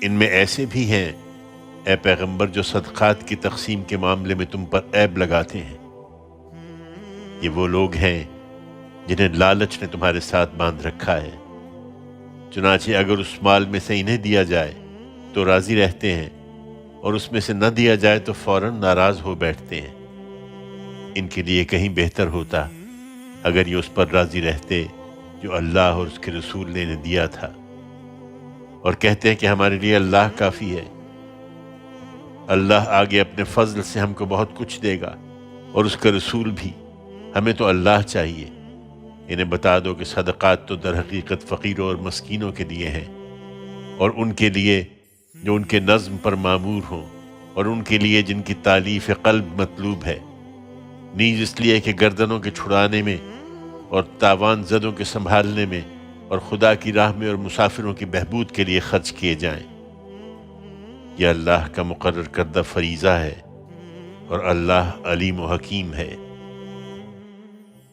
ان میں ایسے بھی ہیں اے پیغمبر جو صدقات کی تقسیم کے معاملے میں تم پر عیب لگاتے ہیں۔ یہ وہ لوگ ہیں جنہیں لالچ نے تمہارے ساتھ باندھ رکھا ہے، چنانچہ اگر اس مال میں سے انہیں دیا جائے تو راضی رہتے ہیں، اور اس میں سے نہ دیا جائے تو فوراً ناراض ہو بیٹھتے ہیں۔ ان کے لیے کہیں بہتر ہوتا اگر یہ اس پر راضی رہتے جو اللہ اور اس کے رسول نے انہیں دیا تھا، اور کہتے ہیں کہ ہمارے لیے اللہ کافی ہے۔ اللہ آگے اپنے فضل سے ہم کو بہت کچھ دے گا، اور اس کا رسول بھی، ہمیں تو اللہ چاہیے۔ انہیں بتا دو کہ صدقات تو در حقیقت فقیروں اور مسکینوں کے لیے ہیں، اور ان کے لیے جو ان کے نظم پر معمور ہوں، اور ان کے لیے جن کی تالیف قلب مطلوب ہے، نیز اس لیے کہ گردنوں کے چھڑانے میں اور تاوان زدوں کے سنبھالنے میں اور خدا کی راہ میں اور مسافروں کی بہبود کے لیے خرچ کیے جائیں۔ یہ اللہ کا مقرر کردہ فریضہ ہے، اور اللہ علیم و حکیم ہے۔